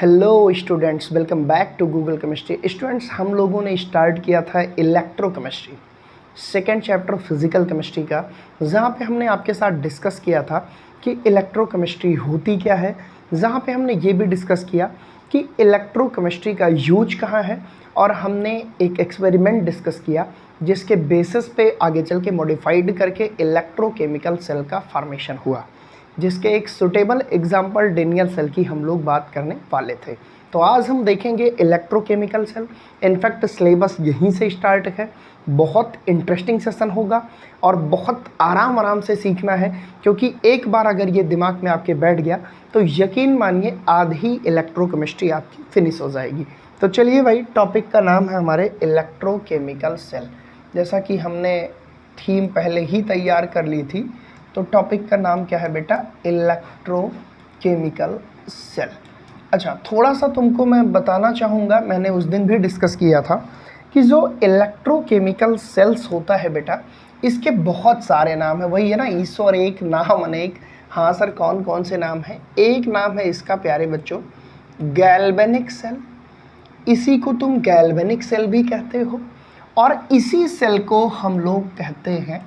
Hello students, welcome back to Google chemistry. Students, हम लोगों ने स्टार्ट किया था electrochemistry, second chapter physical chemistry का, जहाँ पे हमने आपके साथ डिस्कस किया था कि इलेक्ट्रोकेमिस्ट्री होती क्या है। जहाँ पे हमने ये भी डिस्कस किया कि इलेक्ट्रोकेमिस्ट्री का यूज कहाँ है, और हमने एक एक्सपेरिमेंट डिस्कस किया जिसके बेसिस पे आगे चल के मॉडिफाइड करके इलेक्ट्रोकेमिकल सेल का फॉर्मेशन हुआ, जिसके एक सुटेबल एग्जाम्पल डेनियल सेल की हम लोग बात करने वाले थे। तो आज हम देखेंगे इलेक्ट्रोकेमिकल सेल। इनफैक्ट सिलेबस यहीं से स्टार्ट है। बहुत इंटरेस्टिंग सेशन होगा और बहुत आराम से सीखना है, क्योंकि एक बार अगर ये दिमाग में आपके बैठ गया तो यकीन मानिए आधी इलेक्ट्रोकेमिस्ट्री आपकी फिनिश हो जाएगी। तो चलिए भाई, टॉपिक का नाम है हमारे इलेक्ट्रोकेमिकल सेल। जैसा कि हमने थीम पहले ही तैयार कर ली थी, तो टॉपिक का नाम क्या है बेटा? Electrochemical cell. अच्छा, थोड़ा सा तुमको मैं बताना चाहूँगा, मैंने उस दिन भी डिस्कस किया था कि जो इलेक्ट्रोकेमिकल सेल्स होता है बेटा, इसके बहुत सारे नाम हैं। वही है ना, ईश्वर एक नाम अनेक। हाँ सर, कौन कौन से नाम हैं? एक नाम है इसका प्यारे बच्चों, गैल्वेनिक सेल। इसी को तुम गैल्वेनिक सेल भी कहते हो, और इसी सेल को हम लोग कहते हैं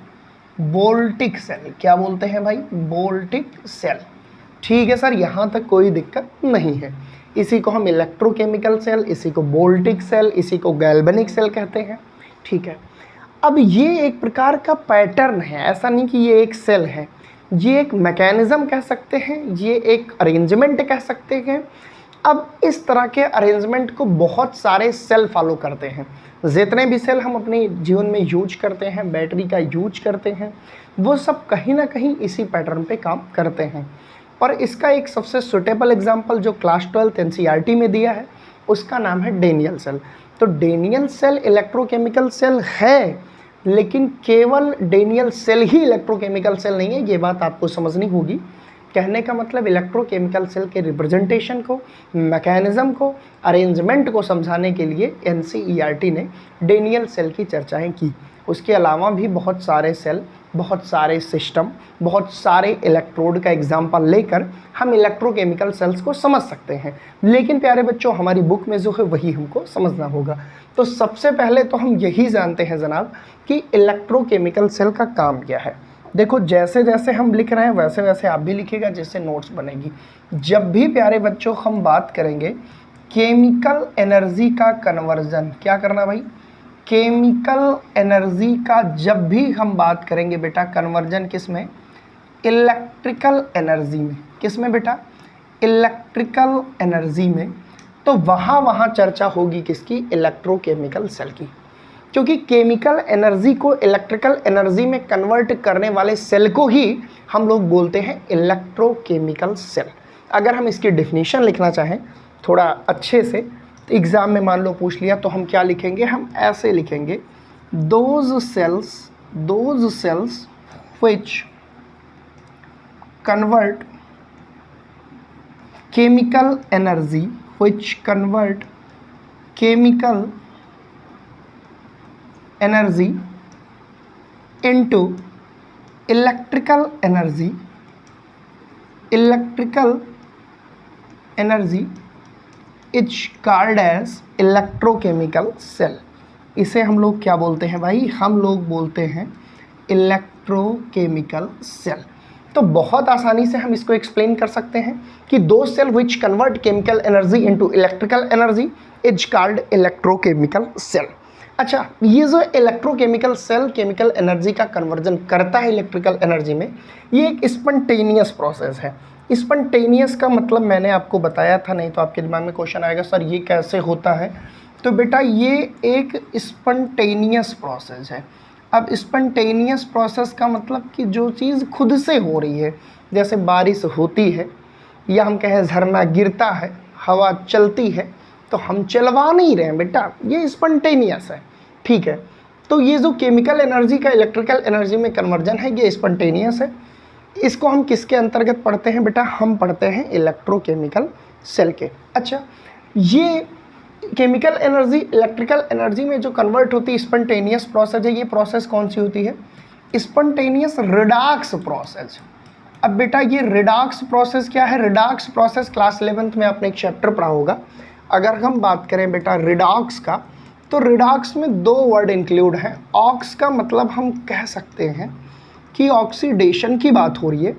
बोल्टिक सेल। क्या बोलते हैं भाई? बोल्टिक सेल। ठीक है सर, यहाँ तक कोई दिक्कत नहीं है। इसी को हम इलेक्ट्रोकेमिकल सेल, इसी को बोल्टिक सेल, इसी को गैल्वेनिक सेल कहते हैं। ठीक है, अब ये एक प्रकार का पैटर्न है, ऐसा नहीं कि ये एक सेल है। ये एक मैकेनिज्म कह सकते हैं, ये एक अरेंजमेंट कह सकते हैं। अब इस तरह के अरेंजमेंट को बहुत सारे सेल फॉलो करते हैं। जितने भी सेल हम अपने जीवन में यूज करते हैं, बैटरी का यूज करते हैं, वो सब कहीं ना कहीं इसी पैटर्न पे काम करते हैं। और इसका एक सबसे सुटेबल एग्जांपल जो क्लास 12 एनसीईआरटी में दिया है, उसका नाम है डेनियल सेल। तो डेनियल सेल इलेक्ट्रोकेमिकल सेल है, लेकिन केवल डेनियल सेल ही इलेक्ट्रोकेमिकल सेल नहीं है, ये बात आपको समझनी होगी। कहने का मतलब इलेक्ट्रोकेमिकल सेल के रिप्रेजेंटेशन को, मैकेनिज्म को, अरेंजमेंट को समझाने के लिए एनसीईआरटी ने डेनियल सेल की चर्चाएं की। उसके अलावा भी बहुत सारे सेल, बहुत सारे सिस्टम, बहुत सारे इलेक्ट्रोड का एग्जाम्पल लेकर हम इलेक्ट्रोकेमिकल सेल्स को समझ सकते हैं। लेकिन प्यारे बच्चों, हमारी बुक में जो है वही हमको समझना होगा। तो सबसे पहले तो हम यही जानते हैं जनाब कि इलेक्ट्रोकेमिकल सेल का काम क्या है। देखो, जैसे जैसे हम लिख रहे हैं वैसे वैसे आप भी लिखिएगा, जिससे नोट्स बनेगी। जब भी प्यारे बच्चों हम बात करेंगे केमिकल एनर्जी का कन्वर्जन, क्या करना भाई? केमिकल एनर्जी का जब भी हम बात करेंगे बेटा, कन्वर्जन किस में? इलेक्ट्रिकल एनर्जी में। किस में बेटा? इलेक्ट्रिकल एनर्जी में। तो वहाँ चर्चा होगी किसकी? इलेक्ट्रोकेमिकल सेल की। क्योंकि केमिकल एनर्जी को इलेक्ट्रिकल एनर्जी में कन्वर्ट करने वाले सेल को ही हम लोग बोलते हैं इलेक्ट्रोकेमिकल सेल। अगर हम इसकी डेफिनेशन लिखना चाहें थोड़ा अच्छे से, तो एग्ज़ाम में मान लो पूछ लिया, तो हम क्या लिखेंगे? हम ऐसे लिखेंगे, those cells which convert chemical energy, which convert chemical energy into electrical energy is called as electrochemical cell। इसे हम लोग क्या बोलते हैं भाई? हम लोग बोलते हैं इलेक्ट्रोकेमिकल सेल। तो बहुत आसानी से हम इसको एक्सप्लेन कर सकते हैं कि दो cell which convert chemical energy into electrical energy is called electrochemical cell. अच्छा, ये जो इलेक्ट्रोकेमिकल सेल केमिकल एनर्जी का कन्वर्जन करता है इलेक्ट्रिकल एनर्जी में, ये एक स्पॉन्टेनियस प्रोसेस है। स्पॉन्टेनियस का मतलब मैंने आपको बताया था, नहीं तो आपके दिमाग में क्वेश्चन आएगा सर ये कैसे होता है। तो बेटा, ये एक स्पॉन्टेनियस प्रोसेस है। अब स्पॉन्टेनियस प्रोसेस का मतलब कि जो चीज़ खुद से हो रही है, जैसे बारिश होती है, या हम कहें झरना गिरता है, हवा चलती है, तो हम चलवा नहीं रहे हैं बेटा, ये स्पॉन्टेनियस है। ठीक है, तो ये जो केमिकल एनर्जी का इलेक्ट्रिकल एनर्जी में कन्वर्जन है, ये स्पॉन्टेनियस है। इसको हम किसके अंतर्गत पढ़ते हैं बेटा? हम पढ़ते हैं इलेक्ट्रोकेमिकल सेल के। अच्छा, ये केमिकल एनर्जी इलेक्ट्रिकल एनर्जी में जो कन्वर्ट होती है, स्पॉन्टेनियस प्रोसेस है। ये प्रोसेस कौन सी होती है? Spontaneous redox process. अब बेटा ये रिडॉक्स प्रोसेस क्या है? रिडॉक्स प्रोसेस क्लास 11th में आपने एक चैप्टर पढ़ा होगा। अगर हम बात करें बेटा रिडॉक्स का, तो रिडॉक्स में दो वर्ड इंक्लूड हैं। ऑक्स का मतलब हम कह सकते हैं कि ऑक्सीडेशन की बात हो रही है,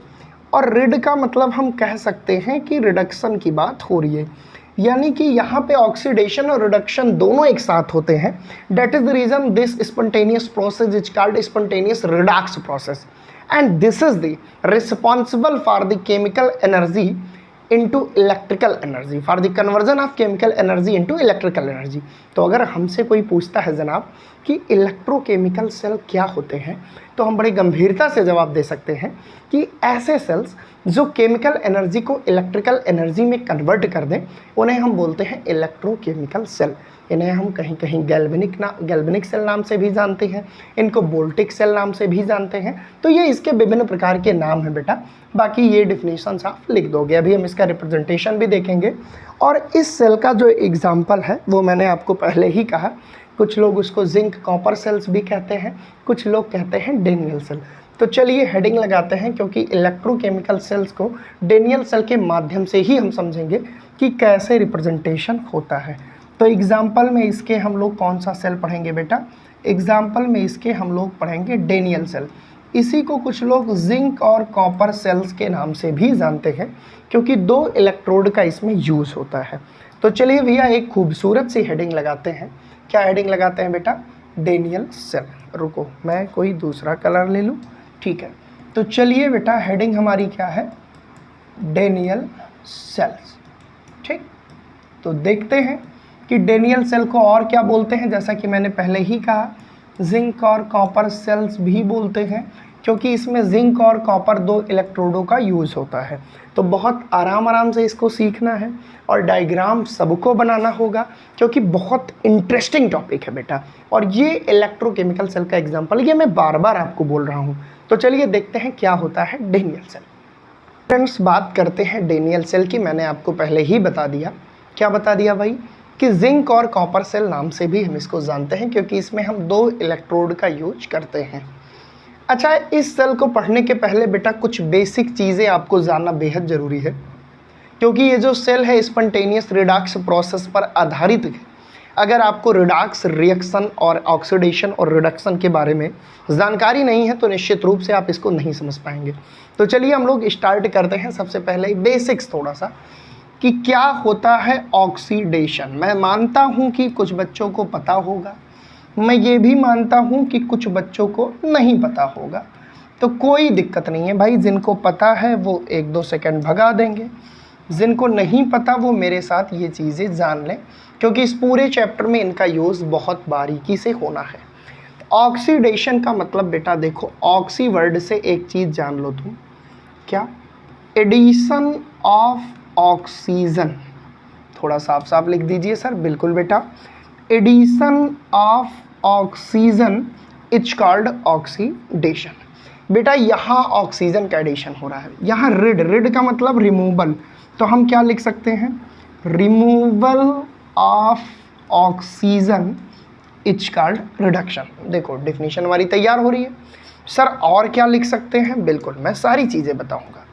और रिड का मतलब हम कह सकते हैं कि रिडक्शन की बात हो रही है। यानी कि यहाँ पे ऑक्सीडेशन और रिडक्शन दोनों एक साथ होते हैं। That is the reason this spontaneous process is called spontaneous redox process, and this is the responsible for the chemical energy into electrical energy, for the conversion of chemical energy into electrical energy। तो अगर हमसे कोई पूछता है जनाब कि electrochemical cell क्या होते हैं, तो हम बड़ी गंभीरता से जवाब दे सकते हैं कि ऐसे सेल्स जो केमिकल एनर्जी को इलेक्ट्रिकल एनर्जी में कन्वर्ट कर दें, उन्हें हम बोलते हैं इलेक्ट्रोकेमिकल सेल। इन्हें हम कहीं कहीं गैल्वेनिक सेल नाम से भी जानते हैं, इनको वोल्टिक सेल नाम से भी जानते हैं। तो ये इसके विभिन्न प्रकार के नाम हैं बेटा। बाकी ये डिफिनीशंस आप लिख दोगे, अभी हम इसका रिप्रेजेंटेशन भी देखेंगे। और इस सेल का जो एग्जाम्पल है वो मैंने आपको पहले ही कहा। कुछ लोग उसको जिंक कॉपर सेल्स भी कहते हैं, कुछ लोग कहते हैं डेनियल सेल। तो चलिए हेडिंग लगाते हैं, क्योंकि इलेक्ट्रोकेमिकल सेल्स को डेनियल सेल के माध्यम से ही हम समझेंगे कि कैसे रिप्रेजेंटेशन होता है। तो एग्जाम्पल में इसके हम लोग कौन सा सेल पढ़ेंगे बेटा? एग्जाम्पल में इसके हम लोग पढ़ेंगे डेनियल सेल। इसी को कुछ लोग जिंक और कॉपर सेल्स के नाम से भी जानते हैं, क्योंकि दो इलेक्ट्रोड का इसमें यूज़ होता है। तो चलिए भैया एक खूबसूरत सी हेडिंग लगाते हैं। क्या हेडिंग लगाते हैं बेटा? Daniell cell. रुको मैं कोई दूसरा कलर ले लूँ, ठीक है। तो चलिए बेटा हेडिंग हमारी क्या है? Daniell cells. ठीक, तो देखते हैं कि डेनियल सेल को और क्या बोलते हैं। जैसा कि मैंने पहले ही कहा, जिंक और कॉपर सेल्स भी बोलते हैं, क्योंकि इसमें जिंक और कॉपर दो इलेक्ट्रोडों का यूज़ होता है। तो बहुत आराम से इसको सीखना है और डायग्राम सबको बनाना होगा, क्योंकि बहुत इंटरेस्टिंग टॉपिक है बेटा। और ये इलेक्ट्रोकेमिकल सेल का एग्जाम्पल ये मैं बार बार आपको बोल रहा हूँ। तो चलिए देखते हैं क्या होता है डेनियल सेल। फ्रेंड्स बात करते हैं डेनियल सेल की। मैंने आपको पहले ही बता दिया। क्या बता दिया भाई? कि जिंक और कॉपर सेल नाम से भी हम इसको जानते हैं, क्योंकि इसमें हम दो इलेक्ट्रोड का यूज करते हैं। अच्छा, इस सेल को पढ़ने के पहले बेटा कुछ बेसिक चीज़ें आपको जानना बेहद ज़रूरी है, क्योंकि ये जो सेल है स्पॉन्टेनियस रिडॉक्स प्रोसेस पर आधारित है। अगर आपको रिडॉक्स रिएक्शन और ऑक्सीडेशन और रिडक्शन के बारे में जानकारी नहीं है, तो निश्चित रूप से आप इसको नहीं समझ पाएंगे। तो चलिए हम लोग स्टार्ट करते हैं। सबसे पहले बेसिक्स थोड़ा सा कि क्या होता है ऑक्सीडेशन। मैं मानता हूँ कि कुछ बच्चों को पता होगा, मैं ये भी मानता हूँ कि कुछ बच्चों को नहीं पता होगा। तो कोई दिक्कत नहीं है भाई, जिनको पता है वो 1-2 सेकंड भगा देंगे, जिनको नहीं पता वो मेरे साथ ये चीज़ें जान लें, क्योंकि इस पूरे चैप्टर में इनका यूज़ बहुत बारीकी से होना है। ऑक्सीडेशन का मतलब बेटा देखो, ऑक्सी वर्ड से एक चीज़ जान लो तुम, क्या? Addition of oxygen. थोड़ा साफ साफ लिख दीजिए सर। बिल्कुल बेटा, addition of oxygen is called oxidation. बेटा यहाँ ऑक्सीजन का एडिशन हो रहा है। यहाँ रिड का मतलब रिमूवल, तो हम क्या लिख सकते हैं? Removal of oxygen is called reduction. देखो डेफिनेशन हमारी तैयार हो रही है। सर और क्या लिख सकते हैं? बिल्कुल मैं सारी चीज़ें बताऊंगा।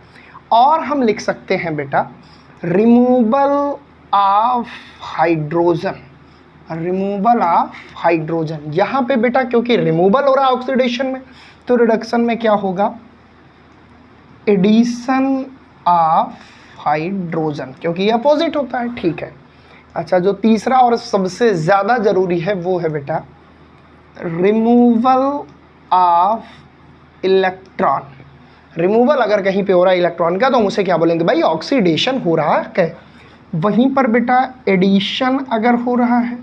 और हम लिख सकते हैं बेटा removal of hydrogen. Removal of hydrogen यहाँ पे बेटा, क्योंकि रिमूवल हो रहा है ऑक्सीडेशन में, तो रिडक्शन में क्या होगा? एडिशन ऑफ हाइड्रोजन, क्योंकि ये अपोजिट होता है। ठीक है। अच्छा, जो तीसरा और सबसे ज़्यादा ज़रूरी है वो है बेटा रिमूवल ऑफ इलेक्ट्रॉन। रिमूवल अगर कहीं पे हो रहा है इलेक्ट्रॉन का, तो हम उसे क्या बोलेंगे भाई? ऑक्सीडेशन हो रहा है। वहीं पर बेटा एडिशन अगर हो रहा है,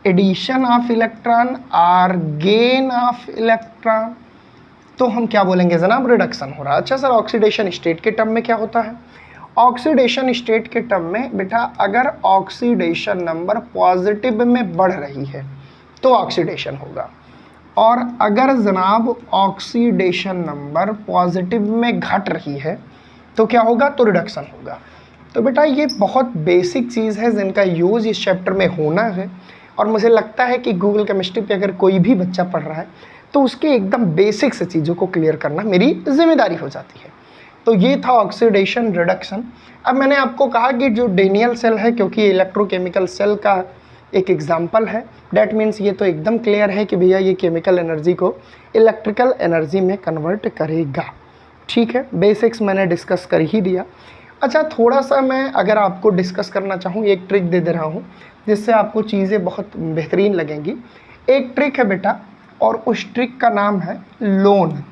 एडिशन ऑफ इलेक्ट्रॉन और गेन ऑफ इलेक्ट्रॉन, तो हम क्या बोलेंगे जनाब? रिडक्शन हो रहा है। अच्छा सर, ऑक्सीडेशन स्टेट के टर्म में क्या होता है? ऑक्सीडेशन स्टेट के टर्म में बेटा, अगर ऑक्सीडेशन नंबर पॉजिटिव में बढ़ रही है तो ऑक्सीडेशन होगा, और अगर जनाब ऑक्सीडेशन नंबर पॉजिटिव में घट रही है तो क्या होगा? तो रिडक्शन होगा। तो बेटा ये बहुत बेसिक चीज़ है जिनका यूज़ इस चैप्टर में होना है, और मुझे लगता है कि गूगल केमिस्ट्री पे अगर कोई भी बच्चा पढ़ रहा है तो उसके एकदम बेसिक से चीज़ों को क्लियर करना मेरी जिम्मेदारी हो जाती है। तो ये था ऑक्सीडेशन रिडक्शन। अब मैंने आपको कहा कि जो डेनियल सेल है, क्योंकि इलेक्ट्रोकेमिकल सेल का एक एग्जाम्पल है, डैट मीन्स ये तो एकदम क्लियर है कि भैया ये केमिकल एनर्जी को इलेक्ट्रिकल एनर्जी में कन्वर्ट करेगा। ठीक है, बेसिक्स मैंने डिस्कस कर ही दिया। अच्छा, थोड़ा सा मैं अगर आपको डिस्कस करना चाहूँ, एक ट्रिक दे दे रहा हूँ जिससे आपको चीज़ें बहुत बेहतरीन लगेंगी। एक ट्रिक है बेटा, और उस ट्रिक का नाम है लोन।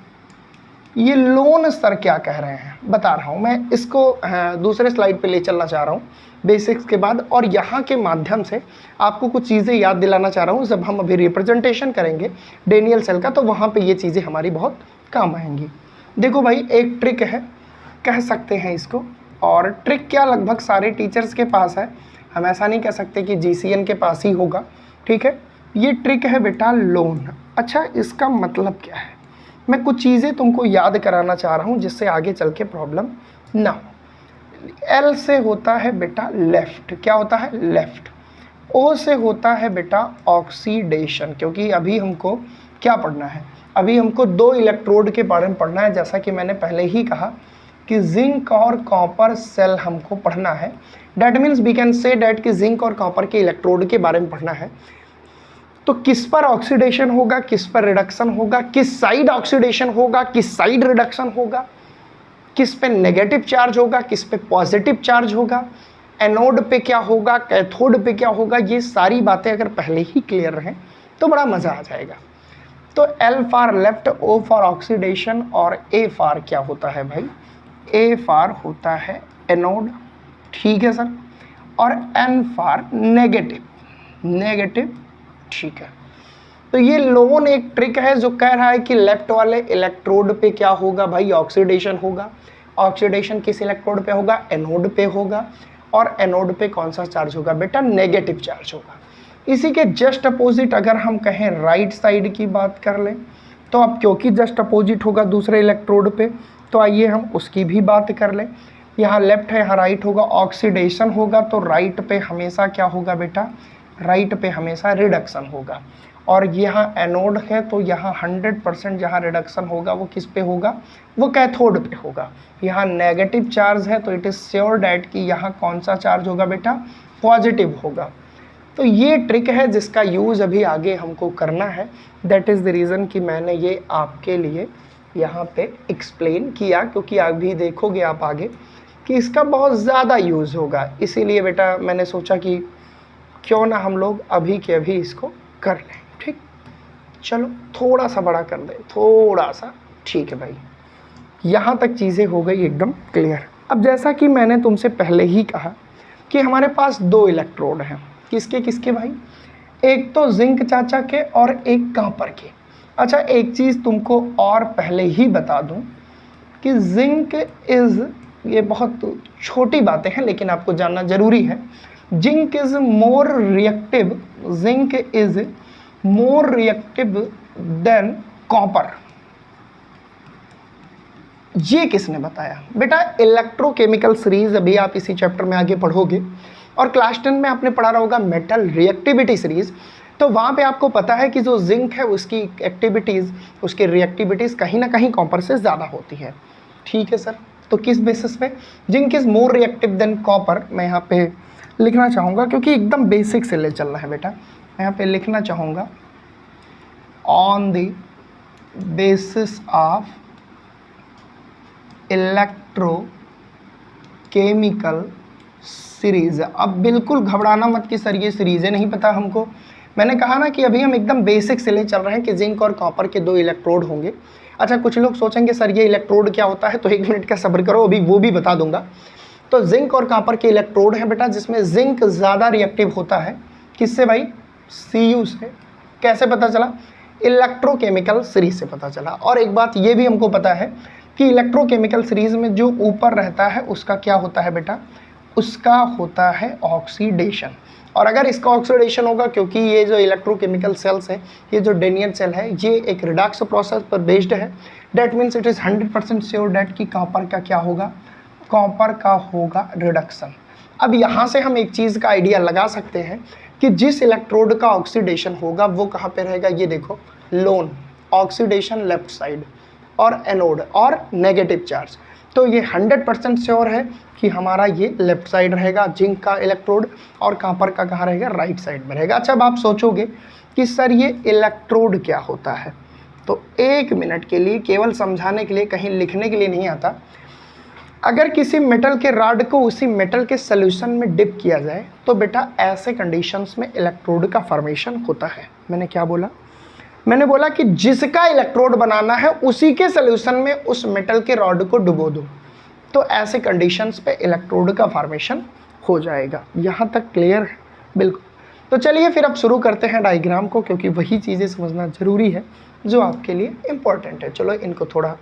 ये लोन सर क्या कह रहे हैं बता रहा हूँ मैं, इसको दूसरे स्लाइड पे ले चलना चाह रहा हूँ बेसिक्स के बाद, और यहाँ के माध्यम से आपको कुछ चीज़ें याद दिलाना चाह रहा हूँ। जब हम अभी रिप्रेजेंटेशन करेंगे डेनियल सेल का, तो वहाँ पे ये चीज़ें हमारी बहुत काम आएंगी। देखो भाई, एक ट्रिक है कह सकते हैं इसको, और ट्रिक क्या लगभग सारे टीचर्स के पास है, हम ऐसा नहीं कह सकते कि GCN के पास ही होगा। ठीक है, ये ट्रिक है बेटा लोन। अच्छा, इसका मतलब क्या है, मैं कुछ चीज़ें तुमको याद कराना चाह रहा हूँ जिससे आगे चल के प्रॉब्लम ना हो। L से होता है बेटा लेफ्ट, क्या होता है लेफ्ट। O से होता है बेटा ऑक्सीडेशन, क्योंकि अभी हमको क्या पढ़ना है, अभी हमको दो इलेक्ट्रोड के बारे में पढ़ना है। जैसा कि मैंने पहले ही कहा कि जिंक और कॉपर सेल हमको पढ़ना है। That means we can say that कि जिंक और कॉपर के इलेक्ट्रोड के बारे में पढ़ना है। तो किस पर ऑक्सीडेशन होगा, किस पर रिडक्शन होगा, किस साइड ऑक्सीडेशन होगा, किस साइड रिडक्शन होगा, किस पे नेगेटिव चार्ज होगा, किस पे पॉजिटिव चार्ज होगा, एनोड पे क्या होगा, कैथोड पे क्या होगा, ये सारी बातें अगर पहले ही क्लियर रहें तो बड़ा मज़ा आ जाएगा। तो L for left, O for oxidation, और A फॉर क्या होता है भाई, A फॉर होता है एनोड। ठीक है सर, और N फॉर नेगेटिव, नेगेटिव। ठीक है, तो ये लोन एक ट्रिक है जो कह रहा है कि लेफ्ट वाले इलेक्ट्रोड पे क्या होगा भाई, ऑक्सीडेशन होगा। ऑक्सीडेशन किस इलेक्ट्रोड पे होगा, एनोड पे होगा, और एनोड पे कौन सा चार्ज होगा बेटा, नेगेटिव चार्ज होगा। इसी के जस्ट अपोजिट अगर हम कहें राइट साइड की बात कर लें, तो अब क्योंकि जस्ट अपोजिट होगा दूसरे इलेक्ट्रोड पे, तो आइए हम उसकी भी बात कर लें। यहाँ लेफ्ट है, यहाँ राइट होगा। ऑक्सीडेशन होगा तो राइट पे हमेशा क्या होगा बेटा, राइट पे हमेशा रिडक्शन होगा। और यहाँ एनोड है तो यहाँ 100% जहाँ रिडक्शन होगा वो किस पे होगा, वो कैथोड पे होगा। यहाँ नेगेटिव चार्ज है तो इट इज़ श्योर डैट कि यहाँ कौन सा चार्ज होगा बेटा, पॉजिटिव होगा। तो ये ट्रिक है जिसका यूज़ अभी आगे हमको करना है। दैट इज़ द रीज़न कि मैंने ये आपके लिए यहाँ पे एक्सप्लेन किया, क्योंकि अभी देखोगे आप आगे कि इसका बहुत ज़्यादा यूज़ होगा। इसीलिए बेटा मैंने सोचा कि क्यों ना हम लोग अभी के अभी इसको कर लें। ठीक, चलो थोड़ा सा बड़ा कर दें, थोड़ा सा। ठीक है भाई, यहाँ तक चीज़ें हो गई एकदम क्लियर। अब जैसा कि मैंने तुमसे पहले ही कहा कि हमारे पास दो इलेक्ट्रोड हैं, किसके किसके भाई, एक तो जिंक चाचा के और एक कॉपर के। अच्छा, एक चीज़ तुमको और पहले ही बता दूं कि जिंक इज़, ये बहुत छोटी बातें हैं लेकिन आपको जानना ज़रूरी है, zinc is more reactive, zinc is more reactive than copper. ये किसने बताया बेटा, इलेक्ट्रोकेमिकल सीरीज अभी आप इसी चैप्टर में आगे पढ़ोगे, और क्लास 10 में आपने पढ़ा होगा मेटल रिएक्टिविटी सीरीज। तो वहाँ पे आपको पता है कि जो जिंक है उसकी एक्टिविटीज़, उसकी रिएक्टिविटीज़ कहीं ना कहीं कॉपर से ज़्यादा होती है। ठीक है सर, तो किस बेसिस पे, zinc is more reactive than copper, मैं यहाँ पे लिखना चाहूँगा क्योंकि एकदम बेसिक से ले चलना है बेटा। मैं यहाँ पे लिखना चाहूँगा on the basis of electrochemical series. अब बिल्कुल घबराना मत कि सर ये सीरीज़ें नहीं पता हमको। मैंने कहा ना कि अभी हम एकदम बेसिक से ले चल रहे हैं कि जिंक और कॉपर के दो इलेक्ट्रोड होंगे। अच्छा, कुछ लोग सोचेंगे सर ये इलेक्ट्रोड क्या होता है, तो 1 मिनट का सब्र करो, अभी वो भी बता दूंगा। तो जिंक और कॉपर के इलेक्ट्रोड हैं बेटा, जिसमें जिंक ज़्यादा रिएक्टिव होता है। किससे भाई, Cu से। कैसे पता चला, इलेक्ट्रोकेमिकल सीरीज से पता चला। और एक बात ये भी हमको पता है कि इलेक्ट्रोकेमिकल सीरीज में जो ऊपर रहता है उसका क्या होता है बेटा, उसका होता है ऑक्सीडेशन। और अगर इसका ऑक्सीडेशन होगा, क्योंकि ये जो इलेक्ट्रोकेमिकल सेल्स है, ये जो डेनियल सेल है, ये एक रिडक्स प्रोसेस पर बेस्ड है। That means it is 100% sure that कि कॉपर का क्या होगा, कॉपर का होगा रिडक्शन। अब यहाँ से हम एक चीज़ का आइडिया लगा सकते हैं कि जिस इलेक्ट्रोड का ऑक्सीडेशन होगा वो कहाँ पे रहेगा, ये देखो लोन, ऑक्सीडेशन लेफ्ट साइड, और एनोड और नेगेटिव चार्ज। तो ये 100% श्योर है कि हमारा ये लेफ्ट साइड रहेगा जिंक का इलेक्ट्रोड, और कॉपर का कहाँ रहेगा, राइट साइड में रहेगा। अच्छा, अब आप सोचोगे कि सर ये इलेक्ट्रोड क्या होता है, तो 1 मिनट के लिए, केवल समझाने के लिए, कहीं लिखने के लिए नहीं आता। अगर किसी मेटल के रॉड को उसी मेटल के सॉल्यूशन में डिप किया जाए तो बेटा ऐसे कंडीशंस में इलेक्ट्रोड का फॉर्मेशन होता है। मैंने क्या बोला, मैंने बोला कि जिसका इलेक्ट्रोड बनाना है उसी के सॉल्यूशन में उस मेटल के रॉड को डुबो दो, तो ऐसे कंडीशंस पे इलेक्ट्रोड का फॉर्मेशन हो जाएगा। यहाँ तक क्लियर है? बिल्कुल। तो चलिए फिर अब शुरू करते हैं डायग्राम को, क्योंकि वही चीज़ें समझना ज़रूरी है जो आपके लिए इम्पोर्टेंट है। चलो इनको थोड़ा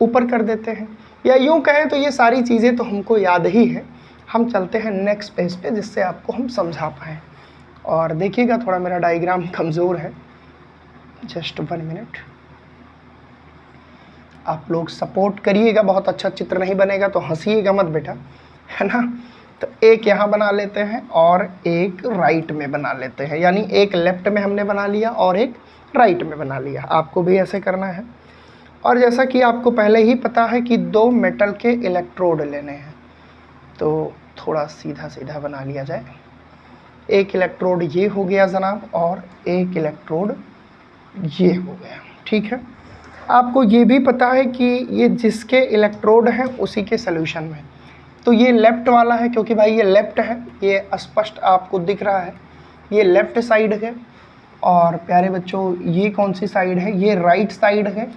ऊपर कर देते हैं, या यूँ कहें तो ये सारी चीज़ें तो हमको याद ही है। हम चलते हैं नेक्स्ट पेज पे, जिससे आपको हम समझा पाएँ। और देखिएगा थोड़ा मेरा डायग्राम कमज़ोर है, जस्ट 1 मिनट, आप लोग सपोर्ट करिएगा। बहुत अच्छा चित्र नहीं बनेगा तो हंसीएगा मत बेटा, है ना। तो एक यहाँ बना लेते हैं और एक राइट में बना लेते हैं, यानी एक लेफ्ट में हमने बना लिया और एक राइट में बना लिया। आपको भी ऐसे करना है। और जैसा कि आपको पहले ही पता है कि 2 मेटल के इलेक्ट्रोड लेने हैं, तो थोड़ा सीधा सीधा बना लिया जाए। एक इलेक्ट्रोड ये हो गया जनाब, और एक इलेक्ट्रोड ये हो गया, ठीक है। आपको ये भी पता है कि ये जिसके इलेक्ट्रोड हैं उसी के सॉल्यूशन में, तो ये लेफ़्ट वाला है, क्योंकि भाई ये लेफ़्ट है, ये स्पष्ट आपको दिख रहा है, ये लेफ़्ट साइड है। और प्यारे बच्चों ये कौन सी साइड है, ये राइट साइड है।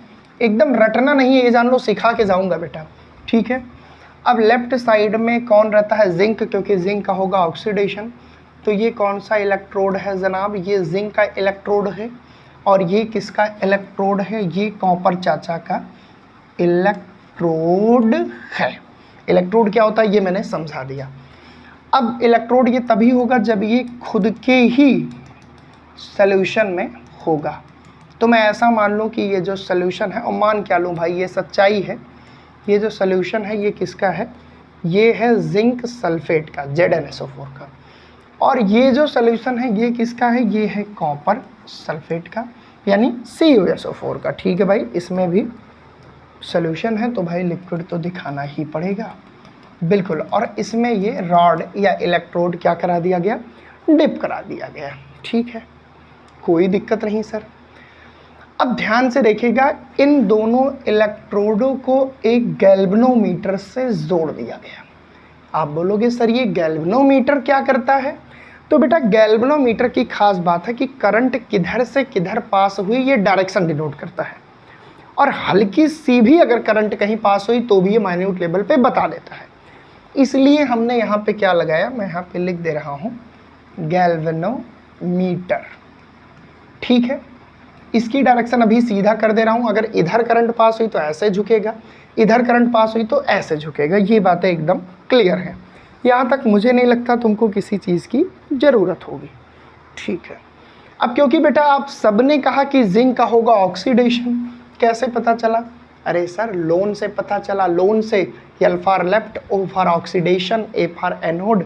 एकदम रटना नहीं है, ये जान लो, सिखा के जाऊंगा बेटा, ठीक है। अब लेफ़्ट साइड में कौन रहता है, जिंक, क्योंकि जिंक का होगा ऑक्सीडेशन। तो ये कौन सा इलेक्ट्रोड है जनाब, ये जिंक का इलेक्ट्रोड है। और ये किसका इलेक्ट्रोड है, ये कॉपर चाचा का इलेक्ट्रोड है। इलेक्ट्रोड क्या होता है ये मैंने समझा दिया। अब इलेक्ट्रोड ये तभी होगा जब ये खुद के ही सॉल्यूशन में होगा। तो मैं ऐसा मान लूँ कि ये जो सॉल्यूशन है, और मान क्या लूँ भाई, ये सच्चाई है, ये जो सॉल्यूशन है ये किसका है, ये है जिंक सल्फेट का, ZnSO4 का। और ये जो सॉल्यूशन है ये किसका है, ये है कॉपर सल्फेट का, यानी CuSO4 का, ठीक है भाई। इसमें भी सॉल्यूशन है तो भाई लिक्विड तो दिखाना ही पड़ेगा, बिल्कुल। और इसमें ये रॉड या इलेक्ट्रोड क्या करा दिया गया, डिप करा दिया गया, ठीक है, कोई दिक्कत नहीं सर। अब ध्यान से देखिएगा, इन दोनों इलेक्ट्रोडों को एक गैल्वेनोमीटर से जोड़ दिया गया। आप बोलोगे सर ये गैल्वेनोमीटर क्या करता है, तो बेटा गैल्वेनोमीटर की खास बात है कि करंट किधर से किधर पास हुई ये डायरेक्शन डिनोट करता है, और हल्की सी भी अगर करंट कहीं पास हुई तो भी ये माइन्यूट लेवल पे बता देता है। इसलिए हमने यहाँ पे क्या लगाया, मैं यहाँ पे लिख दे रहा हूँ गैल्वेनोमीटर, ठीक है। इसकी डायरेक्शन अभी सीधा कर दे रहा हूँ, अगर इधर करंट पास हुई तो ऐसे झुकेगा, इधर करंट पास हुई तो ऐसे झुकेगा। ये बातें एकदम क्लियर हैं, यहाँ तक मुझे नहीं लगता तुमको किसी चीज़ की ज़रूरत होगी, ठीक है। अब क्योंकि बेटा आप सबने कहा कि जिंक का होगा ऑक्सीडेशन, कैसे पता चला, अरे सर लोन से पता चला, लोन से। L for left, O for oxidation, A for anode,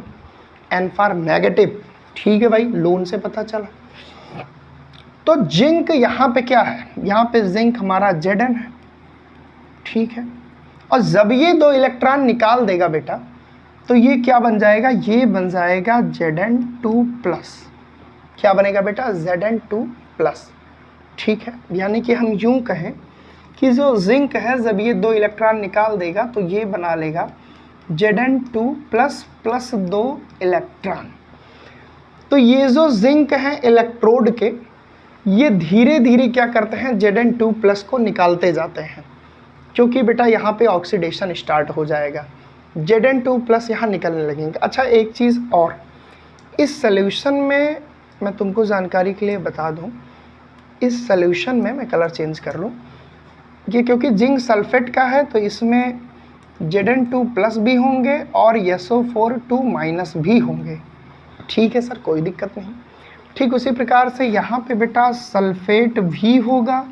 N for negative, ठीक है भाई, लोन से पता चला। तो जिंक यहाँ पे क्या है, यहाँ पे जिंक हमारा Zn है, ठीक है। और जब ये 2 इलेक्ट्रॉन निकाल देगा बेटा तो ये क्या बन जाएगा, ये बन जाएगा Zn2+। क्या बनेगा बेटा, Zn2+, ठीक है। यानी कि हम यूं कहें कि जो जिंक है जब ये 2 इलेक्ट्रॉन निकाल देगा तो ये बना लेगा Zn2+ प्लस 2 इलेक्ट्रॉन। तो ये जो जिंक है इलेक्ट्रोड के, ये धीरे धीरे क्या करते हैं, Zn2+ को निकालते जाते हैं, क्योंकि बेटा यहाँ पे ऑक्सीडेशन स्टार्ट हो जाएगा, Zn2+ यहाँ निकलने लगेंगे। अच्छा एक चीज़ और, इस सॉल्यूशन में मैं तुमको जानकारी के लिए बता दूँ, इस सॉल्यूशन में मैं कलर चेंज कर लूँ, ये क्योंकि जिंक सल्फेट का है तो इसमें Zn2+ भी होंगे और SO4 2- भी होंगे, ठीक है सर, कोई दिक्कत नहीं। ठीक उसी प्रकार से यहाँ पे बेटा सल्फेट भी होगा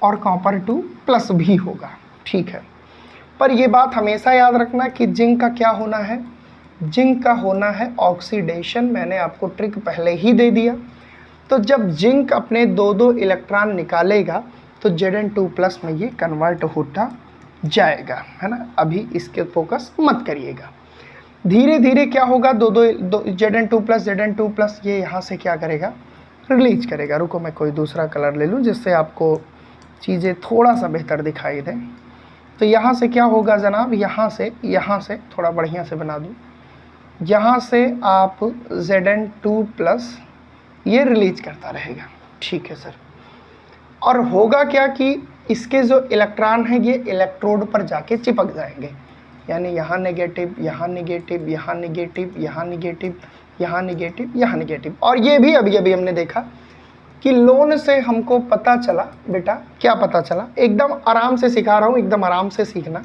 और कॉपर 2+ भी होगा, ठीक है। पर ये बात हमेशा याद रखना कि जिंक का क्या होना है, जिंक का होना है ऑक्सीडेशन। मैंने आपको ट्रिक पहले ही दे दिया। तो जब जिंक अपने 2 इलेक्ट्रॉन निकालेगा तो Zn2+ में ये कन्वर्ट होता जाएगा, है ना। अभी इसके फोकस मत करिएगा। धीरे धीरे क्या होगा, दो Zn2+, ये यहाँ से क्या करेगा, रिलीज करेगा। रुको मैं कोई दूसरा कलर ले लूँ जिससे आपको चीज़ें थोड़ा सा बेहतर दिखाई दें। तो यहाँ से क्या होगा जनाब, यहाँ से थोड़ा बढ़िया से बना दूँ, यहाँ से आप Zn2+ ये रिलीज करता रहेगा, ठीक है सर। और होगा क्या कि इसके जो इलेक्ट्रॉन हैं ये इलेक्ट्रोड पर जाके चिपक जाएंगे, यानी यहाँ नेगेटिव, यहाँ नेगेटिव, यहाँ नेगेटिव, यहाँ नेगेटिव, यहाँ नेगेटिव, यहाँ नेगेटिव। और ये भी अभी अभी हमने देखा कि लोन से हमको पता चला, बेटा क्या पता चला, एकदम आराम से सिखा रहा हूँ, एकदम आराम से सीखना,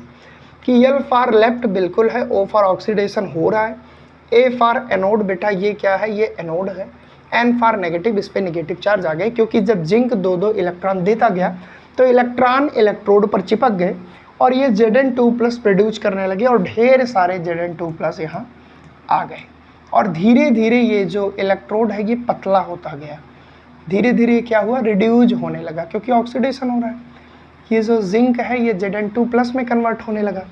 कि L फॉर लेफ्ट बिल्कुल है, O फॉर ऑक्सीडेशन हो रहा है, A फॉर एनोड, बेटा ये क्या है, ये एनोड है, N फॉर नेगेटिव, इस पर नेगेटिव चार्ज आ गए, क्योंकि जब जिंक दो इलेक्ट्रॉन देता गया तो इलेक्ट्रॉन इलेक्ट्रोड पर चिपक गए और ये Zn2+ प्रोड्यूस करने लगे और ढेर सारे Zn2+ यहाँ आ गए। और धीरे धीरे ये जो इलेक्ट्रोड है ये पतला होता गया, धीरे धीरे क्या हुआ, रिड्यूज होने लगा, क्योंकि ऑक्सीडेशन हो रहा है। ये जो जिंक है ये Zn2+ में कन्वर्ट होने लगा,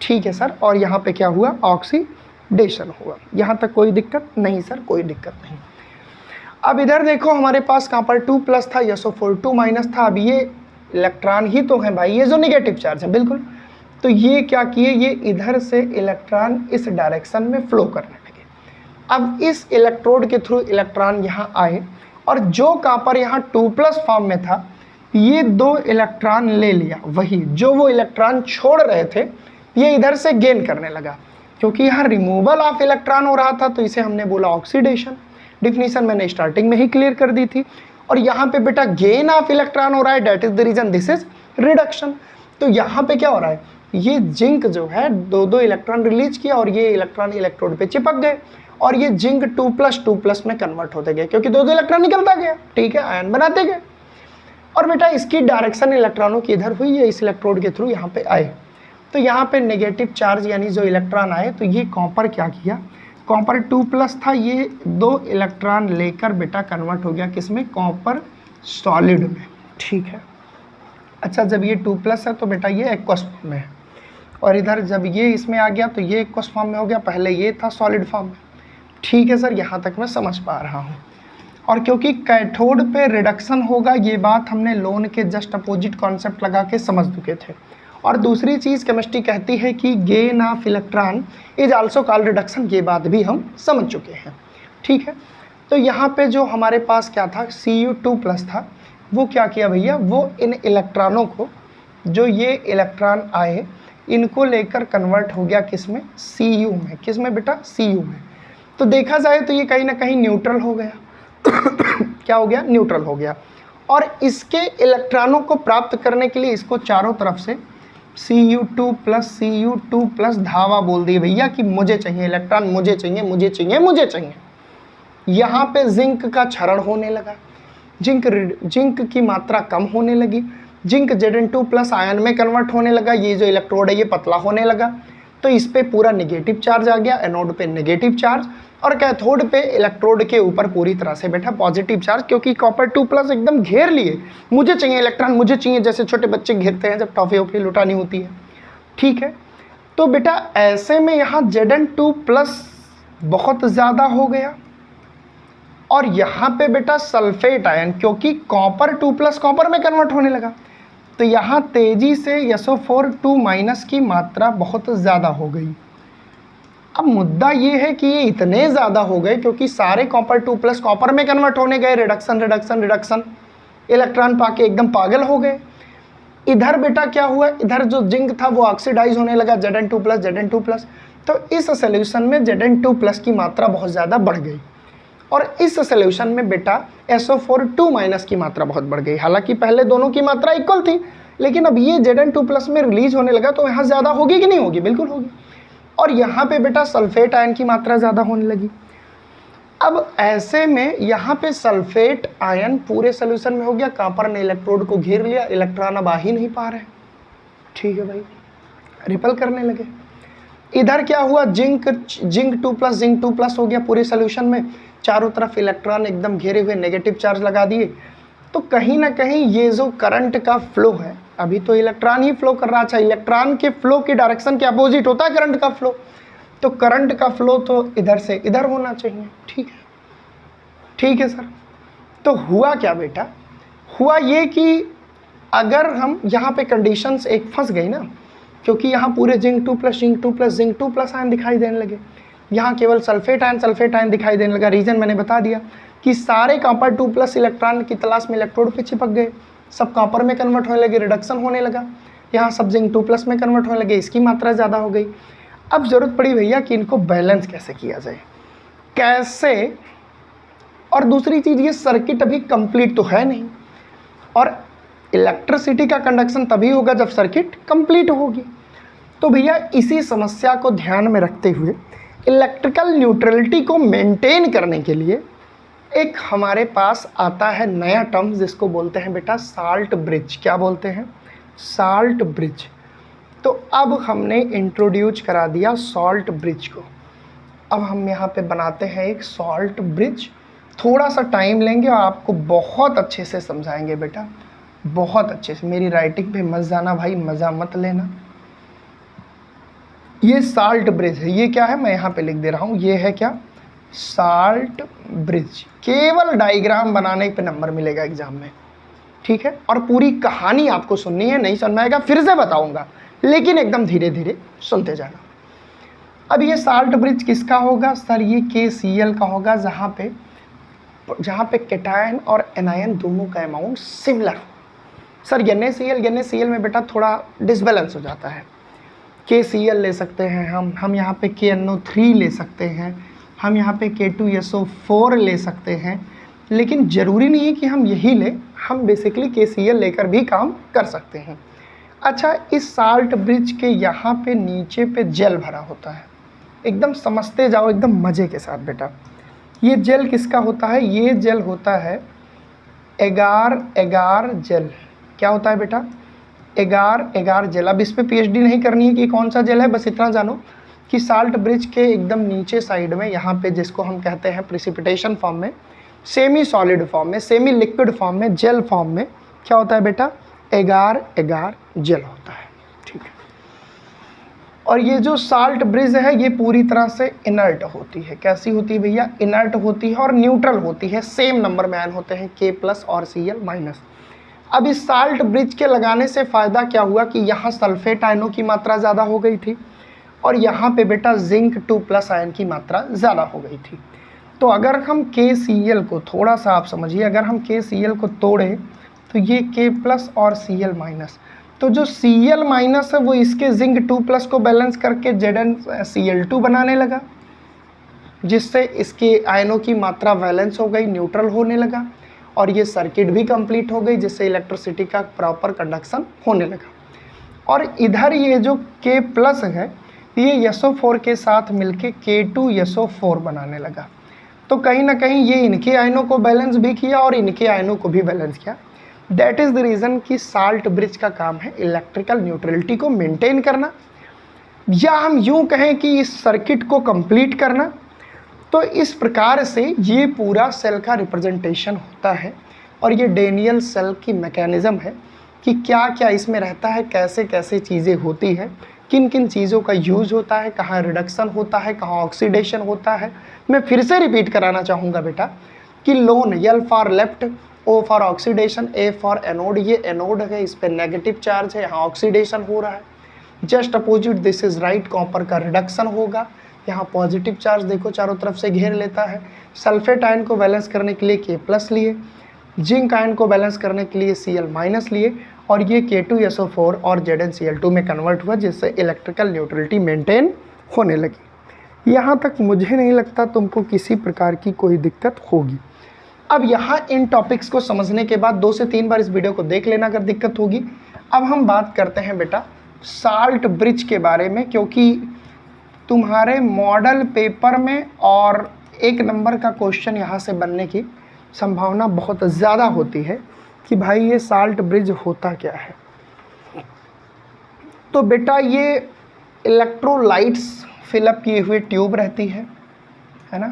ठीक है सर। और यहाँ पे क्या हुआ, ऑक्सीडेशन हुआ। यहाँ तक कोई दिक्कत नहीं सर, कोई दिक्कत नहीं। अब इधर देखो हमारे पास कहाँ पर 2+ था, SO4 2- था। अब ये इलेक्ट्रॉन ही तो है भाई, ये जो नेगेटिव चार्ज है, बिल्कुल। तो ये क्या किए, ये इधर से इलेक्ट्रॉन इस डायरेक्शन में फ्लो करने लगे। अब इस इलेक्ट्रोड के थ्रू इलेक्ट्रॉन यहाँ आए और जो कॉपर यहाँ 2+ फॉर्म में था ये 2 इलेक्ट्रॉन ले लिया, वही जो वो इलेक्ट्रॉन छोड़ रहे थे ये इधर से गेन करने लगा, क्योंकि यहाँ रिमूवल ऑफ इलेक्ट्रॉन हो रहा था, तो इसे हमने बोला ऑक्सीडेशन। डिफिनीशन मैंने स्टार्टिंग में ही क्लियर कर दी थी। और यहाँ पे बेटा गेन ऑफ इलेक्ट्रॉन हो रहा है, that is the reason this is reduction. तो यहाँ पे क्या हो रहा है, ये जिंक जो है 2 इलेक्ट्रॉन रिलीज किया और ये इलेक्ट्रॉन इलेक्ट्रोड पे चिपक गए और ये जिंक 2+2+ में कन्वर्ट होते गए, क्योंकि 2 इलेक्ट्रॉन निकलता गया, ठीक है, आयन बनाते गए। और बेटा इसकी डायरेक्शन इलेक्ट्रॉनों की इधर हुई, ये इस इलेक्ट्रोड के थ्रू यहाँ पे आए। तो यहाँ पे नेगेटिव चार्ज यानी जो इलेक्ट्रॉन आए, तो ये कॉपर क्या किया, कॉपर 2+ था, ये 2 इलेक्ट्रॉन लेकर बेटा कन्वर्ट हो गया किसमें, कॉपर सॉलिड में, ठीक है। अच्छा, जब ये 2+ है तो बेटा ये एक्वस फॉर्म में है, और इधर जब ये इसमें आ गया तो ये एक्वस फॉर्म में हो गया, पहले ये था सॉलिड फॉर्म में, ठीक है सर। यहाँ तक मैं समझ पा रहा हूँ। और क्योंकि कैथोड पे रिडक्शन होगा, ये बात हमने लोन के जस्ट अपोजिट कॉन्सेप्ट लगा के समझ चुके थे। और दूसरी चीज़ केमिस्ट्री कहती है कि gain of electron is also called reduction, ये बात भी हम समझ चुके हैं, ठीक है। तो यहाँ पे जो हमारे पास क्या था, Cu2+ था, वो क्या किया भैया, वो इन इलेक्ट्रॉनों को, जो ये इलेक्ट्रॉन आए इनको लेकर कन्वर्ट हो गया किसमें, Cu में। किस में बेटा, Cu में। तो देखा जाए तो ये कहीं ना कहीं न्यूट्रल हो गया क्या हो गया, न्यूट्रल हो गया। और इसके इलेक्ट्रॉनों को प्राप्त करने के लिए इसको चारों तरफ से Cu2+ धावा बोल दिए भैया कि मुझे चाहिए इलेक्ट्रॉन, मुझे चाहिए, मुझे चाहिए, मुझे चाहिए। यहाँ पे जिंक का क्षरण होने लगा, जिंक की मात्रा कम होने लगी, जिंक Zn2+ आयन में कन्वर्ट होने लगा, ये जो इलेक्ट्रोड है ये पतला होने लगा, तो इस पे पूरा नेगेटिव चार्ज आ गया, एनोड पे नेगेटिव चार्ज, और कैथोड पे इलेक्ट्रोड के ऊपर पूरी तरह से बैठा पॉजिटिव चार्ज, क्योंकि कॉपर 2+ एकदम घेर लिए, मुझे चाहिए इलेक्ट्रॉन, मुझे चाहिए, जैसे छोटे बच्चे घेरते हैं जब टॉफी वॉफी लुटानी होती है, ठीक है। तो बेटा ऐसे में यहाँ Zn2+ बहुत ज़्यादा हो गया, और यहाँ पे बेटा सल्फेट आयन, क्योंकि कॉपर 2+ कॉपर में कन्वर्ट होने लगा, तो यहाँ तेजी से SO4 2- की मात्रा बहुत ज़्यादा हो गई। अब मुद्दा ये है कि ये इतने ज़्यादा हो गए क्योंकि सारे कॉपर 2+ कॉपर में कन्वर्ट होने गए, रिडक्शन रिडक्शन रिडक्शन, इलेक्ट्रॉन पाके एकदम पागल हो गए। इधर बेटा क्या हुआ, इधर जो जिंक था वो ऑक्सीडाइज होने लगा, Zn2+, तो इस सोल्यूशन में Zn2+ की मात्रा बहुत ज़्यादा बढ़ गई, और इस सोल्यूशन में बेटा SO4 2- की मात्रा बहुत बढ़ गई। हालांकि पहले दोनों की मात्रा इक्वल थी, लेकिन अब ये Zn2+ में रिलीज होने लगा तो यहाँ ज़्यादा होगी कि नहीं होगी, बिल्कुल होगी। और यहाँ पे बेटा सल्फेट आयन की मात्रा ज़्यादा होने लगी। अब ऐसे में यहाँ पे सल्फेट आयन पूरे सोल्यूशन में हो गया, कॉपर ने इलेक्ट्रोड को घेर लिया, इलेक्ट्रॉन अब आ ही नहीं पा रहे, ठीक है भाई, रिपल करने लगे। इधर क्या हुआ, जिंक 2+ हो गया पूरे सोल्यूशन में, चारों तरफ इलेक्ट्रॉन एकदम घेरे हुए, नेगेटिव चार्ज लगा दिए। तो कहीं ना कहीं ये जो करंट का फ्लो है, अभी तो इलेक्ट्रॉन ही फ्लो कर रहा। अच्छा, इलेक्ट्रॉन के फ्लो की डायरेक्शन के अपोजिट होता है करंट का फ्लो, तो करंट का फ्लो तो इधर से इधर होना चाहिए। ठीक है, ठीक है सर। तो हुआ क्या बेटा, हुआ ये कि अगर हम यहाँ पे कंडीशंस एक फंस गई ना, क्योंकि यहाँ पूरे zinc 2 plus zinc 2 plus zinc 2 plus ion दिखाई देने लगे, यहाँ केवल सल्फेट आयन दिखाई देने लगा। रीजन मैंने बता दिया कि सारे कॉपर 2 प्लस इलेक्ट्रॉन की तलाश में इलेक्ट्रोड पे चिपक गए, सब कॉपर में कन्वर्ट होने लगे, रिडक्शन होने लगा। यहाँ सब जिंक 2 प्लस में कन्वर्ट होने लगे, इसकी मात्रा ज़्यादा हो गई। अब ज़रूरत पड़ी भैया कि इनको बैलेंस कैसे किया जाए, कैसे। और दूसरी चीज़, ये सर्किट अभी कंप्लीट तो है नहीं, और इलेक्ट्रिसिटी का कंडक्शन तभी होगा जब सर्किट कंप्लीट होगी। तो भैया इसी समस्या को ध्यान में रखते हुए इलेक्ट्रिकल न्यूट्रलिटी को मेंटेन करने के लिए एक हमारे पास आता है नया टर्म, जिसको बोलते हैं बेटा साल्ट ब्रिज। क्या बोलते हैं? Salt bridge. तो अब हमने इंट्रोड्यूस करा दिया सॉल्ट ब्रिज को। अब हम यहाँ पे बनाते हैं एक सॉल्ट ब्रिज। थोड़ा सा टाइम लेंगे और आपको बहुत अच्छे से समझाएंगे बेटा, बहुत अच्छे से। मेरी राइटिंग पे मत जाना भाई, मज़ा मत लेना। ये साल्ट ब्रिज है। ये क्या है, मैं यहाँ पे लिख दे रहा हूँ, ये है क्या, साल्ट ब्रिज। केवल डायग्राम बनाने पे नंबर मिलेगा एग्जाम में, ठीक है। और पूरी कहानी आपको सुननी है, नहीं समझ में आएगा फिर से बताऊंगा, लेकिन एकदम धीरे धीरे सुनते जाना। अब ये साल्ट ब्रिज किसका होगा सर? ये KCl का होगा, जहाँ पे कैटायन और एनायन दोनों का अमाउंट सिमिलर हो। सर NaCl में बेटा थोड़ा डिसबैलेंस हो जाता है। KCl ले सकते हैं हम यहाँ पे KNO3 ले सकते हैं, हम यहाँ पे K2SO4 ले सकते हैं, लेकिन ज़रूरी नहीं है कि हम यही लें, हम बेसिकली KCl लेकर भी काम कर सकते हैं। अच्छा, इस साल्ट ब्रिज के यहाँ पे नीचे पे जेल भरा होता है, एकदम समझते जाओ एकदम मज़े के साथ बेटा। ये जेल किसका होता है? ये जेल होता है एगार जेल। क्या होता है बेटा? एगार जेल। अब इस पे PhD नहीं करनी है कि कौन सा जेल है, बस इतना जानो कि साल्ट ब्रिज के एकदम नीचे साइड में यहाँ पे, जिसको हम कहते हैं प्रिसिपिटेशन फॉर्म में, सेमी सॉलिड फॉर्म में, सेमी लिक्विड फॉर्म में, जेल फॉर्म में, क्या होता है बेटा? एगार जेल होता है, ठीक है। और ये जो साल्ट ब्रिज है ये पूरी तरह से इनर्ट होती है। कैसी होती है भैया? इनर्ट होती है और न्यूट्रल होती है। सेम नंबर में आयन होते हैं, K+ और Cl-। अब इस साल्ट ब्रिज के लगाने से फ़ायदा क्या हुआ कि यहाँ सल्फेट आयनों की मात्रा ज़्यादा हो गई थी, और यहाँ पे बेटा जिंक 2+ आयन की मात्रा ज़्यादा हो गई थी। तो अगर हम KCl को, थोड़ा सा आप समझिए, अगर हम KCl को तोड़ें तो ये K+ और Cl-, तो जो Cl- है वो इसके जिंक 2+ को बैलेंस करके ZnCl2 बनाने लगा, जिससे इसके आयनों की मात्रा बैलेंस हो गई, न्यूट्रल होने लगा, और ये सर्किट भी कंप्लीट हो गई, जिससे इलेक्ट्रिसिटी का प्रॉपर कंडक्शन होने लगा। और इधर ये जो K+ है ये SO4 के साथ मिलके K2SO4 बनाने लगा। तो कहीं ना कहीं ये इनके आयनों को बैलेंस भी किया और इनके आयनों को भी बैलेंस किया। दैट इज़ द रीज़न कि साल्ट ब्रिज का काम है इलेक्ट्रिकल न्यूट्रलिटी को मेंटेन करना, या हम यूँ कहें कि इस सर्किट को कंप्लीट करना। तो इस प्रकार से ये पूरा सेल का रिप्रेजेंटेशन होता है, और ये डेनियल सेल की मैकेनिज़्म है कि क्या क्या इसमें रहता है, कैसे कैसे चीज़ें होती हैं, किन किन चीज़ों का यूज़ होता है, कहाँ रिडक्शन होता है, कहाँ ऑक्सीडेशन होता है। मैं फिर से रिपीट कराना चाहूँगा बेटा कि loan, L for left, O for oxidation, A for anode. ये एनोड है, इस पर नेगेटिव चार्ज है, यहाँ ऑक्सीडेशन हो रहा है। Just opposite this is right, copper का रिडक्शन होगा, यहाँ पॉजिटिव चार्ज देखो चारों तरफ से घेर लेता है। सल्फेट आयन को बैलेंस करने के लिए K+ लिए, जिंक आयन को बैलेंस करने के लिए Cl- लिए, और ये K2SO4 और ZnCl2 में कन्वर्ट हुआ, जिससे इलेक्ट्रिकल न्यूट्रलिटी मेंटेन होने लगी। यहाँ तक मुझे नहीं लगता तुमको किसी प्रकार की कोई दिक्कत होगी। अब यहाँ इन टॉपिक्स को समझने के बाद 2 से 3 बार इस वीडियो को देख लेना अगर दिक्कत होगी। अब हम बात करते हैं बेटा साल्ट ब्रिज के बारे में, क्योंकि तुम्हारे मॉडल पेपर में और 1 नंबर का क्वेश्चन यहाँ से बनने की संभावना बहुत ज़्यादा होती है कि भाई ये साल्ट ब्रिज होता क्या है। तो बेटा ये इलेक्ट्रोलाइट्स फिलअप किए हुए ट्यूब रहती है ना,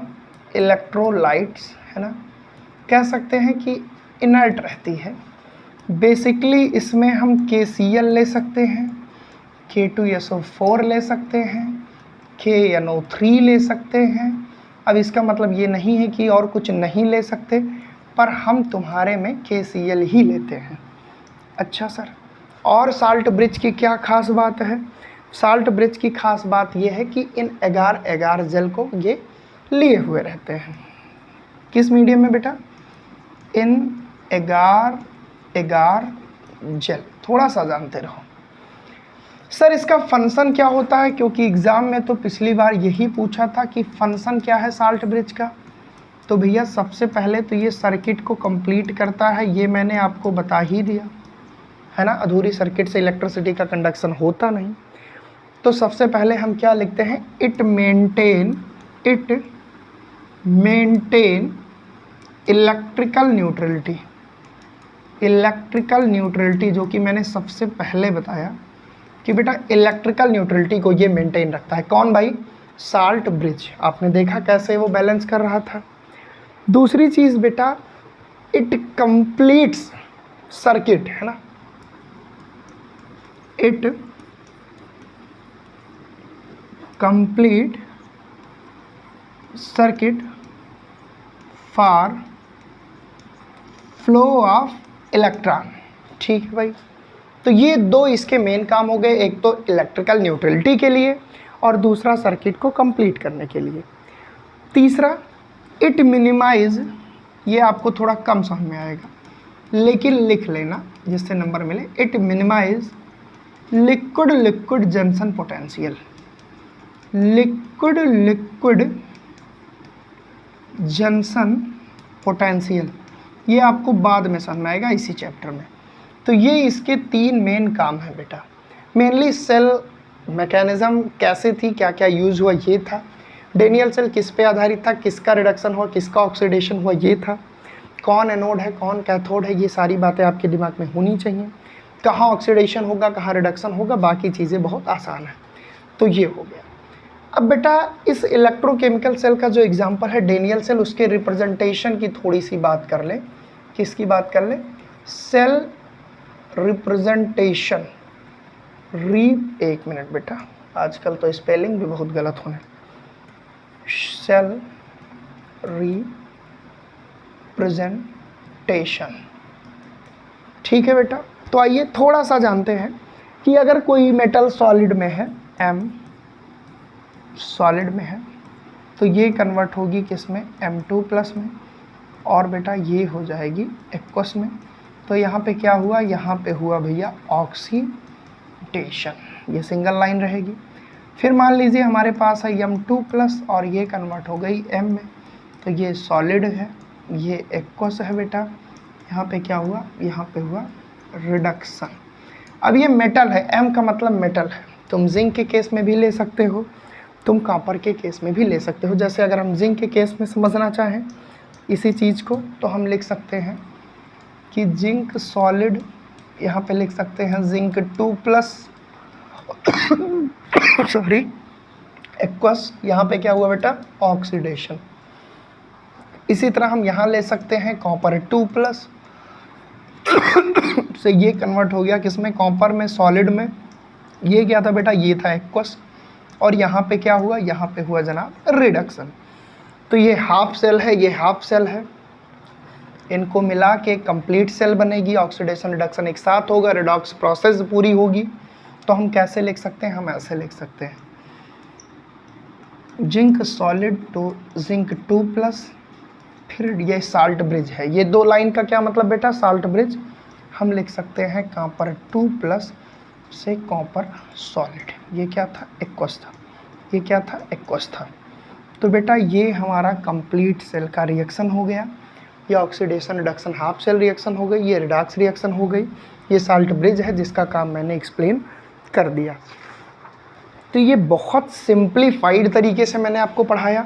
इलेक्ट्रोलाइट्स, है ना, कह सकते हैं कि इनर्ट रहती है। बेसिकली इसमें हम KCl ले सकते हैं, K2SO4 ले सकते हैं, KNO3 ले सकते हैं। अब इसका मतलब ये नहीं है कि और कुछ नहीं ले सकते, पर हम तुम्हारे में KCl ही लेते हैं। अच्छा सर, और साल्ट ब्रिज की क्या खास बात है? साल्ट ब्रिज की खास बात यह है कि इन एगार एगार जेल को ये लिए हुए रहते हैं। किस मीडियम में बेटा? इन एगार एगार जेल। थोड़ा सा जानते रहो। सर इसका फंक्शन क्या होता है? क्योंकि एग्ज़ाम में तो पिछली बार यही पूछा था कि फंक्शन क्या है साल्ट ब्रिज का। तो भैया सबसे पहले तो ये सर्किट को कंप्लीट करता है, ये मैंने आपको बता ही दिया है ना। अधूरी सर्किट से इलेक्ट्रिसिटी का कंडक्शन होता नहीं। तो सबसे पहले हम क्या लिखते हैं? It maintain electrical neutrality. Electrical neutrality जो कि मैंने सबसे पहले बताया कि बेटा इलेक्ट्रिकल न्यूट्रलिटी को ये मेंटेन रखता है। कौन भाई? Salt bridge. आपने देखा कैसे वो बैलेंस कर रहा था। दूसरी चीज़ बेटा, इट कंप्लीट्स सर्किट, है ना। It complete circuit for flow of electron. ठीक है भाई। तो ये दो इसके मेन काम हो गए, एक तो इलेक्ट्रिकल न्यूट्रलिटी के लिए और दूसरा सर्किट को कंप्लीट करने के लिए। तीसरा, इट मिनिमाइज, ये आपको थोड़ा कम समझ में आएगा लेकिन लिख लेना जिससे नंबर मिले। It minimise liquid junction potential. Liquid junction potential, ये आपको बाद में समझ में आएगा इसी चैप्टर में। तो ये इसके तीन मेन काम है बेटा। मेनली सेल मैकेनिज्म कैसे थी, क्या क्या यूज़ हुआ, ये था। डेनियल सेल किस पे आधारित था, किसका रिडक्शन हुआ, किसका ऑक्सीडेशन हुआ, ये था। कौन एनोड है, कौन कैथोड है, ये सारी बातें आपके दिमाग में होनी चाहिए। कहाँ ऑक्सीडेशन होगा, कहाँ रिडक्शन होगा, बाकी चीज़ें बहुत आसान है। तो ये हो गया। अब बेटा इस इलेक्ट्रोकेमिकल सेल का जो एग्जाम्पल है डेनियल सेल, उसके रिप्रेजेंटेशन की थोड़ी सी बात कर ले। किसकी बात कर ले? Cell representation. एक मिनट बेटा, आजकल तो स्पेलिंग भी बहुत गलत होने। सेल रिप्रेजेंटेशन, ठीक है बेटा। तो आइए थोड़ा सा जानते हैं कि अगर कोई मेटल सॉलिड में है, M सॉलिड में है, तो ये कन्वर्ट होगी किस में? M2+ में। और बेटा ये हो जाएगी एक्वस में। तो यहाँ पे क्या हुआ? यहाँ पे हुआ भैया ऑक्सीडेशन। ये सिंगल लाइन रहेगी। फिर मान लीजिए हमारे पास है M2+ और ये कन्वर्ट हो गई M में। तो ये सॉलिड है, ये एक्वस है बेटा। यहाँ पे क्या हुआ? यहाँ पे हुआ रिडक्शन। अब ये मेटल है, M का मतलब मेटल है। तुम जिंक के केस में भी ले सकते हो, तुम कॉपर के केस में भी ले सकते हो। जैसे अगर हम जिंक के केस में समझना चाहें इसी चीज़ को, तो हम लिख सकते हैं कि जिंक सॉलिड, यहाँ पे लिख सकते हैं जिंक 2+ सॉरी एक्वस। यहाँ पे क्या हुआ बेटा? ऑक्सीडेशन। इसी तरह हम यहाँ ले सकते हैं कॉपर 2+ से ये कन्वर्ट हो गया किसमें? कॉपर में, सॉलिड में। ये क्या था बेटा? ये था एक्वस। और यहाँ पे क्या हुआ? यहाँ पे हुआ जनाब रिडक्शन। तो ये हाफ सेल है, ये हाफ सेल है, इनको मिला के कंप्लीट सेल बनेगी। ऑक्सीडेशन रिडक्शन एक साथ होगा, रिडॉक्स प्रोसेस पूरी होगी। तो हम कैसे लिख सकते हैं? हम ऐसे लिख सकते हैं जिंक सॉलिड टू जिंक 2+, फिर ये साल्ट ब्रिज है। ये दो लाइन का क्या मतलब बेटा? Salt bridge. हम लिख सकते हैं कॉपर 2+ से कॉपर सॉलिड। ये क्या था? एक्वस था। ये क्या था? एक्वस था। तो बेटा ये हमारा कंप्लीट सेल का रिएक्शन हो गया। ये oxidation reduction half cell reaction हो गई, ये रिडॉक्स रिएक्शन हो गई, ये साल्ट ब्रिज है जिसका काम मैंने एक्सप्लेन कर दिया। तो ये बहुत सिंप्लीफाइड तरीके से मैंने आपको पढ़ाया।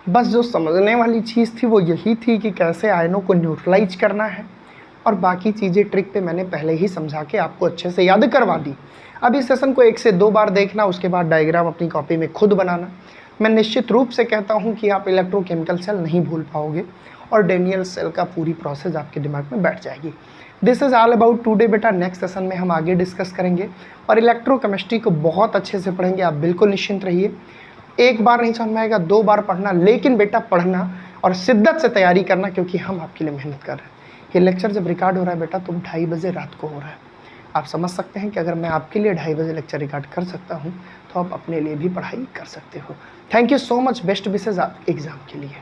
बस जो समझने वाली चीज़ थी वो यही थी कि कैसे आयनों को न्यूट्रलाइज करना है, और बाकी चीज़ें ट्रिक पे मैंने पहले ही समझा के आपको अच्छे से याद करवा दी। अब इस सेशन को 1 से 2 बार देखना, उसके बाद डायग्राम अपनी कॉपी में खुद बनाना। मैं निश्चित रूप से कहता हूँ कि आप इलेक्ट्रोकेमिकल सेल नहीं भूल पाओगे और डेनियल सेल का पूरी प्रोसेस आपके दिमाग में बैठ जाएगी। This is all about today बेटा। नेक्स्ट सेशन में हम आगे डिस्कस करेंगे और इलेक्ट्रोकेमिस्ट्री को बहुत अच्छे से पढ़ेंगे। आप बिल्कुल निश्चिंत रहिए। एक बार नहीं समझ में आएगा, 2 बार पढ़ना, लेकिन बेटा पढ़ना और शिद्दत से तैयारी करना, क्योंकि हम आपके लिए मेहनत कर रहे हैं। ये लेक्चर जब रिकॉर्ड हो रहा है बेटा तो 2:30 बजे रात को हो रहा है। आप समझ सकते हैं कि अगर मैं आपके लिए 2:30 बजे लेक्चर रिकॉर्ड कर सकता हूँ तो आप अपने लिए भी पढ़ाई कर सकते हो। Thank you so much. Best wishes आप एग्ज़ाम के लिए।